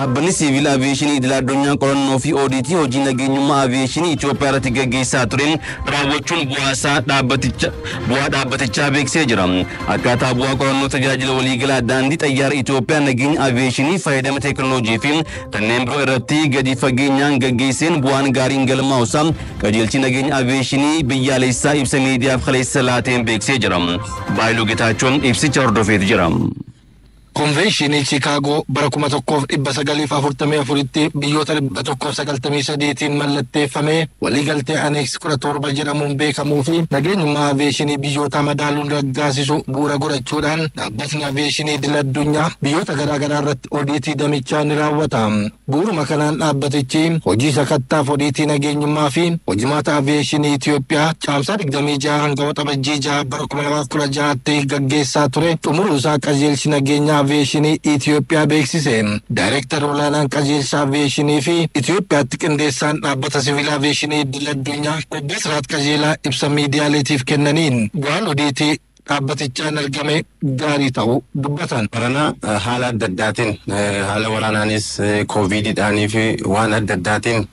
dhaabbanni siviil aviyeeshinii idil addunyaa qorannoo fi oodiitii hojii nageenyummaa aviyeeshinii Itoophiyaa irratti gaggeessaa tureen raawwachuun bu'aa dhaabbatichaa beeksisee jira. Akkaataa bu'aa qorannoo tajaajila waliigalaa daandii xayyaara Itoophiyaa nageenya aviyeeshinii fayyadama teekinooloojii fi kanneen biroo irratti gadi fageenyaan gaggeesseen bu'aan gaariin galmaa'uusaa qajeelchi nageenya aviyeeshinii biyyaalessaa ibsa miidiyaaf kaleessa laateen beeksisee jira. Baayiluu Getaachoon ibsicha hordofeetu jira. Konvenshinii Chicaagoo bara 1944tti biyyoota 193tiin mallatteeffamee waliigaltee Annex 17 jedhamuun beekamuu fi nageenyummaa aviyeeshinii biyyoota madaaluun raggaasisu bu'uura godhachuudhaan dhaabbatni aviyeeshinii idil addunyaa biyyoota garaagaraa irratti oodiitii damichaa ni raawwata. Bu'uuruma kanaan dhaabbatichi hojii sakattaaf oodiitii nageenyummaa fi hojimaata aviyeeshinii Itoophiyaa caamsaa 26 hanga waxabajjii 6 bara 2016tti gaggeessaa ture xumuruusaa qajeelchi nageenyaa aviyeeshinii Itoophiyaa beeksise. Daayireektar olaanaan qajeelcha aviyeeshinii fi Itoophiyaatti qindeessaan dhaabbata siviil aviyeeshinii idil addunyaa obbo Siraat Qajeelaa ibsa miidiyaaleetiif kennaniin bu'aan oodiitii dhaabbatichaan argame gaarii ta'uu dubbatan. Barana haala adda addaatiin haala waraanaanis kooviididhaanii fi waan adda addaatiin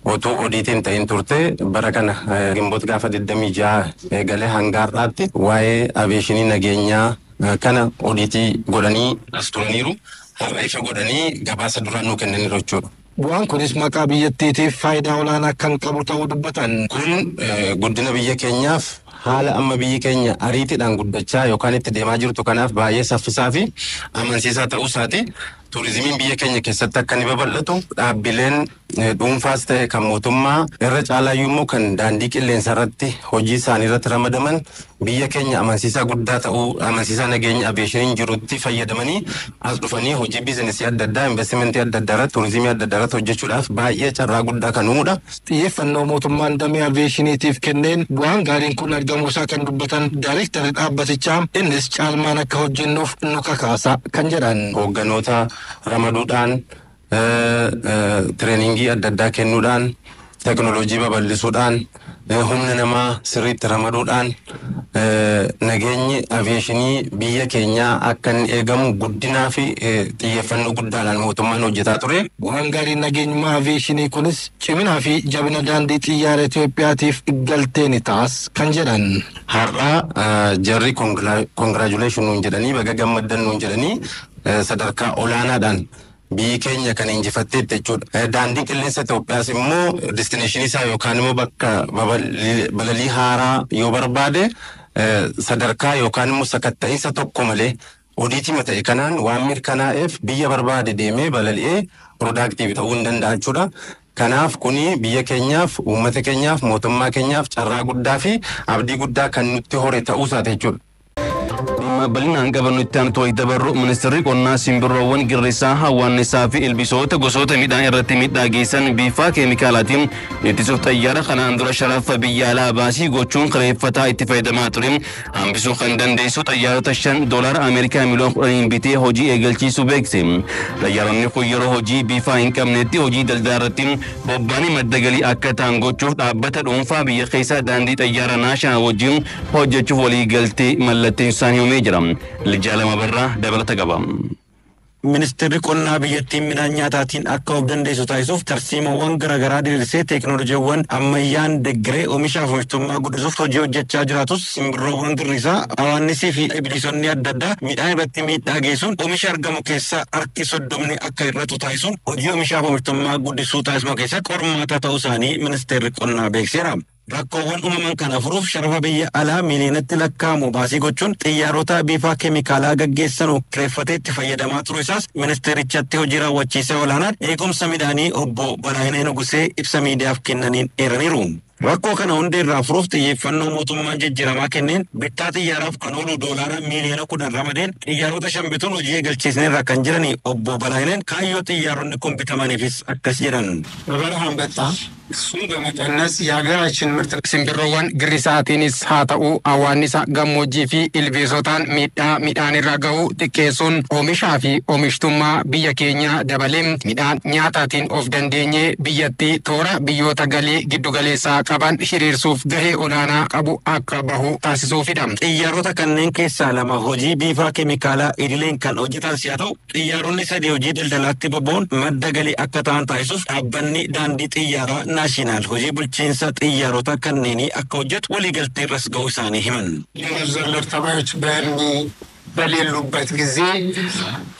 otoo oodiitiin ta'in turte bara kana gimboota gaafa 26 eegalee hanga har'aatti waa'ee aviyeeshinii nageenyaa kana oodiitii godhanii as turaniiru har'a ifa godhanii gabaasa duraan nuu kennaniiru jechuudha. Bu'aan kunis maqaa biyyattiitiif faayidaa olaanaa kan qabu ta'uu dubbatan. Kun guddina biyya keenyaaf haala amma biyyi keenya ariitiidhaan guddachaa yookaan itti deemaa jirtu kanaaf baay'ee saffisaa fi amansiisaa ta'uu isaati. Turizimiin biyya keenya keessatti akka inni babal'atu dhaabbileen dhuunfaas ta'e kan mootummaa irra caalaayyuu immoo kan daandii qilleensa irratti hojii isaanii irratti ramadaman biyya keenya amansiisaa guddaa ta'uu amansiisaa nageenya aviyeeshiniin jirutti fayyadamanii as dhufanii hojii biizinesii adda addaa investimentii adda addaa irratti turizimii adda addaa irratti hojjechuudhaaf baay'ee carraa guddaa kan uumudha. Xiyyeeffannoo mootummaan damee aviyeeshiniitiif kenneen bu'aan gaariin kun argamuusaa kan dubbatan daayireektarri dhaabbatichaa innis caalmaan akka hojjennuuf nu kakaasa kan jedhan. Hoogganoota ramaduudhaan treeningii adda addaa kennuudhaan teekinooloojii babal'isuudhaan humna namaa sirriitti ramaduudhaan nageenyi aviyeeshinii biyya keenyaa akka inni eegamu guddinaa fi xiyyeeffannoo guddaadhaan mootummaan hojjetaa ture. Bu'aan gaariin nageenyummaa aviyeeshinii kunis ciminaa fi jabina daandii xiyyaara Itoophiyaatiif galtee ni taas kan jedhan. Har'a jarri koongiraajuleeshin nuun jedhanii baga gammaddan nuun jedhanii sadarkaa olaanaadhaan biyyi keenya kan injifatteetti jechuudha. Daandiin qilleensa Itoophiyaas immoo destineeshinii isaa yookaan immoo bakka balalii haaraa yoo barbaade sadarkaa yookaan immoo sakatta'iinsa tokko malee oodiitii ta'e kanaan waan mirkanaa'eef biyya barbaade deemee balali'ee piroodaaktiiv ta'uu hin danda'a jechuudha. Kanaaf kuni biyya keenyaaf, uummata keenyaaf, mootummaa keenyaaf carraa guddaa fi abdii guddaa kan nutti hore ta'uu isaati jechuudha. Bal'inaan qabannu itti aantu wayi dabarru ministeerri qonnaa simbirroowwan girrisaa hawwaannisaa fi ilbisoota gosoota midhaan irratti miidhaa geessan bifa keemikaalaatiin ittisuuf xayyaara kanaan dura sharafa biyya alaa baasii gochuun kireeffataa itti fayyadamaa ture. Hambisuu kan dandeessu xayyaarota $5 Ameerikaa miliyoona 10 bitee hojii eegalchiisuu beekse. Xayyaaronni kun yeroo hojii bifa hin qabnetti hojii daldalaa irratti bobba'anii madda galii akka ta'an gochuuf dhaabbata dhuunfaa biyya keessaa daandii xayyaara naashinaal wajjin hojjechuuf walii galtee mallatteessaan himee jira. Lijaalama barraa dabalata qaba. Ministeerri qonnaa biyyattiin midhaan nyaataatiin akka of dandeessu taasisuuf tarsiimawwan garaagaraa diriirsee teekinooloojiiwwan ammayyaan deeggaree oomishaaf oomishtummaa guddisuuf hojii hojjechaa jiraatus simbirroowwan girrisaa hawaannisii fi ilbiisonni adda addaa midhaan irratti miidhaa geessuun oomisha argamu keessaa harki 30 akka hir'atu taasisuun hojii oomishaaf oomishtummaa guddisuu taasisuu keessatti qormaata ta'uu isaanii ministeerri qonnaa beekseera. Rakkoowwan uumaman kana furuuf sharafa biyya alaa miliyoonatti lakkaa'amu baasii gochuun xiyyaarota bifa keemikaalaa gaggeessan kireeffatee itti fayyadamaa turuu isaas ministeerichatti hojii raawwachiisee olaanaan eegumsa midhaanii obbo Balaayinee Nugusee ibsa miidiyaaf kennaniin eeraniiru. Rakkoo kana hundeerraa furuuf xiyyeeffannoo mootummaan jijjiiramaa kenneen bittaa xiyyaaraaf kan oolu $10 miliyoona 10 ramadeen xiyyaarota 5 bituun hojii eegalchiisneerra kan jirani obbo Balaayineen kaayyoo xiyyaaronni kun bitamaniifis akkas jedhan. Bara hambetta እሱን በመቀነስ የሀገራችን ምርት ሲምብሮዋን ግሪሳቲንስ ሃታኡ አዋኒሳ ገሞጂ ፊ ኢልቢሶታን ሚዳን ይራገው ጥቄሱን ኦሚሻ ፊ ኦሚሽቱማ ብየ ኬኛ ደበሌም ሚዳን ኛታቲን ኦፍ ደንዴኘ ብየቲ ቶራ ብዮታ ገሌ ጊዱ ገሌሳ ቀባን ሂሪርሱፍ ገሄ ኦላና ቀቡ አካባሁ ታሲሶፊዳም xiyyaarota kanneen keessaa lama hojii biifaa keemikaalaa idileen kan hojjetan si'a ta'u xiyyaaronni sadii hojii daldalaatti bobba'uun madda galii akka ta'an taasisuuf dhaabbanni daandii xiyyaaraa naashinaal hojii bulchiinsa xiyyaarota kanneenii akka hojjetu waliigaltee irras ga'uu isaanii himan. የዘለር ተባዮች በሌሉበት ጊዜ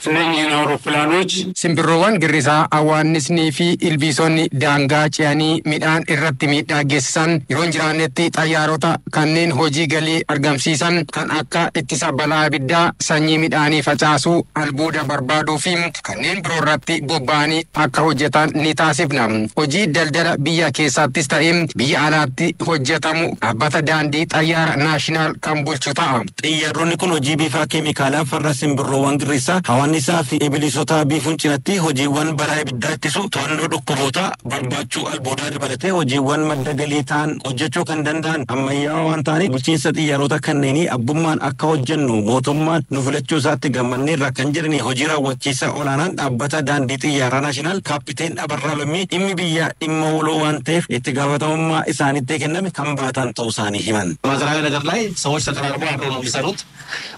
እነኚህን አውሮፕላኖች ሲምብሮዋን ግሪሳ አዋንስኒ ፊ ኢልቢሶኒ ዳንጋ ጪያኒ ሚዳን ኢረቲ ሚዳ ጌሰን የሮን ጅራኔቲ ጣያሮታ ከኔን ሆጂ ገሊ አርጋምሲሰን ከን አካ ኢትሳ በላ ቢዳ ሰኚ ሚዳኒ ፈጫሱ አልቡዳ በርባዶ ፊም ከኔን ብሮራቲ ቦባኒ አካ ሆጀታን ኒታሲፍና ሆጂ ደልደላ ብያ ኬሳቲስ ታኢም ብያ አላቲ ሆጀታሙ አባታ ዳንዲ ጣያራ ናሽናል ካምቡልቹታ xiyyaaronni kun hojii biifaa keemikaalaa farra simbirroowwan girrisaa hawaannisaa fi ibilisota biifuun cinatti hojiiwwan balaa ibiddaa ittisu to'annoo dhukkuboota barbaachuu alboodaa dabalatee hojiiwwan madda galii ta'an hojjechuu kan danda'an ammayyaawaa waan ta'aniif bulchiinsa xiyyaarota kanneenii abbummaan akka hojjennu mootummaan nu filachuu isaatti gammanneerra kan jedhani hojii raawwachiisaa olaanaan dhaabbata daandii xiyyaaraa naashinaal kaappiteen Abarraa Lammii dhimmi biyyaa dhimma waloo waan ta'eef itti gaafatamummaa isaanitti kenname kan baatan ta'uu isaanii himan. ማዘራዊ ነገር ላይ ሰዎች ተቀራርበው አብረው ነው የሚሰሩት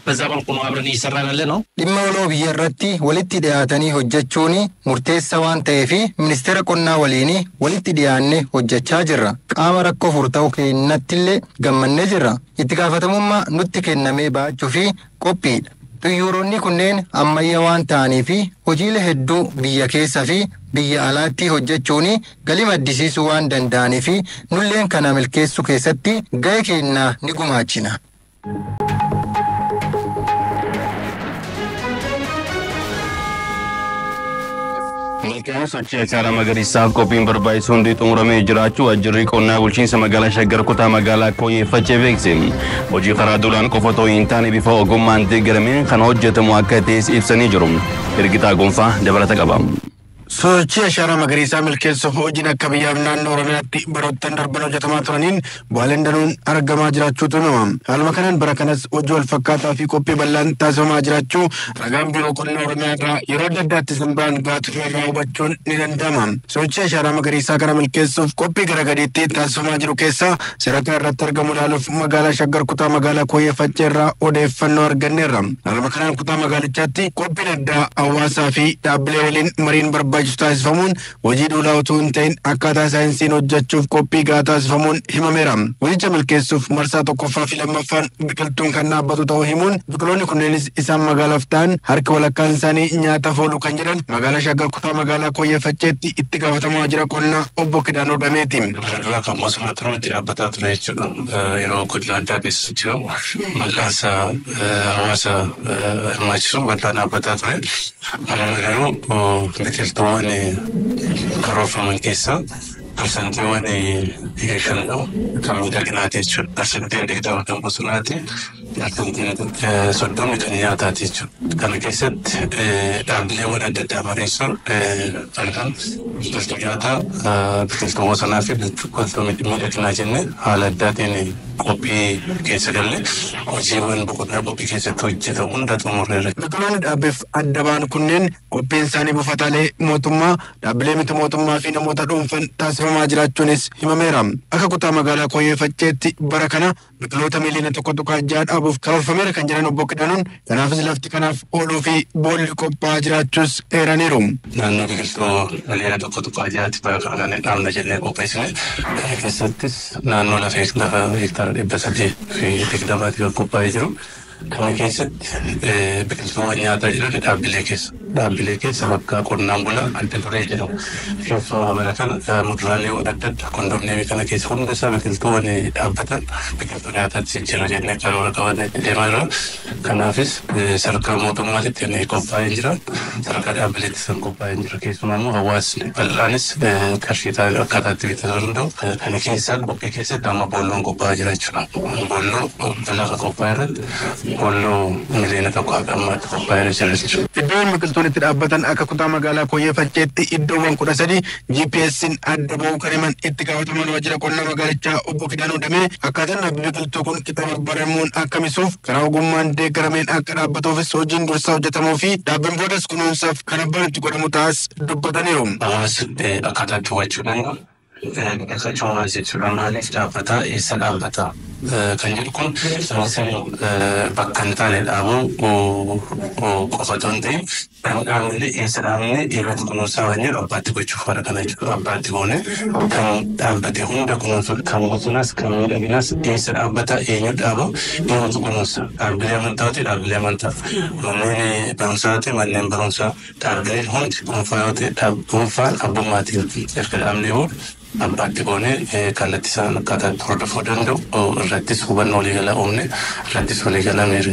በዛ መልኩ ነው አብረን እየሰራን ያለ ነው dhimma waloo biyyarratti walitti dhiyaatanii hojjechuun murteessaa waan ta'eef ministeera qonnaa waliin walitti dhiyaanne hojjechaa jirra qaama rakkoo furtaa'u kennattillee gammannee jirra itti gaafatamummaa nutti kennamee baachuu fi qophiidha xiyyaaronni kunneen ammayyaa waan ta'aniif hojiilee hedduu biyya keessa fi biyya alaatti hojjechuun galii maddisiisuu waan danda'aniif nulleen kana milkeessuu keessatti ga'ee keenya ni gumaachina. Malkaan sochii achaaraa magariisaaf qophiin barbaachisu hundi xumuramee jiraachuu waajjirri qonnaa bulchiinsa magaalaa Shaggar kutaa magaalaa Kooyyeeffachee beekse. Hojii karaa dulaan qofa otoo hin taane bifa ogummaan deeggarameen kan hojjetamu akka ta'es ibsanii jiru. Ergitaa Gonfaa dabalata qaba. sochii ashaaraa magariisaa milkeessuuf hojiin akka biyyaaf naannoo Oromiyaatti baroottan darban hojjetamaa turaniin bu'aaleen danuun argamaa jiraachuutu himama. Haaluma kanaan bara kanas hojii wal fakkaataa fi qophii bal'aan taasifamaa jiraachuu ragaan biiroo qonnaa Oromiyaa irraa yeroo adda addaatti simbiraan gaatu irraa hubachuun ni danda'ama. Sochii ashaaraa magariisaa kana milkeessuuf qophii gara gadiitti taasifamaa jiru keessaa sadarkaa irratti argamu ilaaluuf magaalaa Shaggar kutaa magaalaa Kooyyeeffachee irraa odeeffannoo arganneerra. Haaluma kanaan kutaa magaalichaatti qophiin addaa hawaasaa fi dhaabbilee waliin mariin barbaachisu taasifamuun hojii duulaa utuu hin ta'in akkaataa saayinsiin hojjechuuf qophii gahaa taasifamuun himameera. Hojicha milkeessuuf marsaa tokkoffaa fi lammaffaan biqiltuun kan dhaabbatu ta'uu himuun biqiloonni kunneenis isaan magaalaaf ta'an harka walakkaan isaanii nyaataaf oolu kan jedhan magaalaa Shaggar kutaa magaalaa Kooyyeeffacheetti itti gaafatamaa jira qonnaa obbo Kidaanoo Dhameeti. Kan mootummaa turuu itti dhaabbataa ture jechuudha. Yeroo godina addaa keessa jiru maqaansa hawaasa hirmaachisuun bal'aa dhaabbataa ture. Garuu biqiltuuwwan karoorfaman keessaa persantiiwwan 5 kan miidhaginaati jechuudha. Persantiin 20 kan bosonaati. Persantiin 30 kan nyaataati jechuudha. Kana keessatti dhaabbileewwan adda addaa bareessuun argamu. Biqiltuu nyaataa, biqiltuu bosonaa fi biqiltuu miidhaginaa jennee haala addaatiin qophii keessa galle hojiiwwan boqonnaa qophii keessatti hojjetamu hunda xumurreerra. Biqiloonni dhaabbiif adda ba'an kunneen qophiin isaanii buufataalee mootummaa, dhaabbilee miti mootummaa fi namoota dhuunfaan taasifamaa jiraachuunis himameera. Akka kutaa magaalaa Kooyyeeffacheetti bara kana biqiloota miliyoona 1.6 dhaabuuf karoorfameera kan jedhan obbo Kidaanoon kanaafis lafti kanaaf ooluu fi boolli qophaa'aa jiraachuus eeraniiru. Naannoo biqiltuu miliyoona 1.6 bakka kana dhaabna jennee qopheessine keessattis naannoo lafa hektaara 300 fi 20 kan qophaa'ee jiru. Kana keessatti biqiltuuwwan nyaataa jiran dhaabbilee keessa bakka qonnaan bulaa adda duree jedhamu. Keessumaa bara kana muduraalee adda addaa kondomneemii kana keessa hunda isaa biqiltuuwwan dhaabbatan biqiltuu nyaataatti jijjiirra jennee karoora qaban deemaa jira. Kanaafis sadarkaa mootummaatti qophaa'ee jira. Sadarkaa dhaabbileettis kan qophaa'ee jira. Keessumaa immoo hawaasni bal'aanis qarshii akkaataa itti bituu danda'u. Kana keessaa qophii keessatti amma boolloon qophaa'aa jira jechuudha. Boolloon lafa qophaa'e irratti booloo miliyoona 1 qophaa'ee jira jechuudha. Iddoon biqiltuu mallattoon itti dhaabbatan akka kutaa magaalaa Koyyee Facceetti iddoowwan 13 GPS'n adda ba'uu kan himan itti gaafatamaan waajjira qonnaa magaalichaa obbo Kidaanuu Damee akkaataan dhaabbilee biqiltuu kun qixa barbaramuun akka misuuf karaa ogummaan deeggarameen akka dhaabbatuufis hojiin dursaa hojjetamuu fi dhaabbiin boodas kunuunsaaf kan abbaan itti godhamu taas dubbataniiru. Akkaataa to'achuudhaan akka coomaa jechuudha maaliif dhaabbata eessa dhaabbata kan jedhu kun bakka hin taane dhaabuu qofa otoo hin ta'in dhaabbilee eessa dhaabne irratti kunuunsaa waan jedhu abbaatti gochuuf fara kana jechuudha abbaatti goone kan dhaabbate hunda kunuunsu kan bosonaas kan miidhaginaas eessa dhaabbata eenyu dhaabu eenyutu kunuunsa dhaabbilee amantaati dhaabbilee amantaa manneen barumsaati manneen barumsaa dhaabbileen hundi dhuunfaa yoo ta'e dhuunfaan abbummaatiin erga dhaabnee booda abbaatti goone kallattii isaan akkaataa hordofuu danda'u irrattis hubannoo waliigalaa uumne irrattis waliigalameera.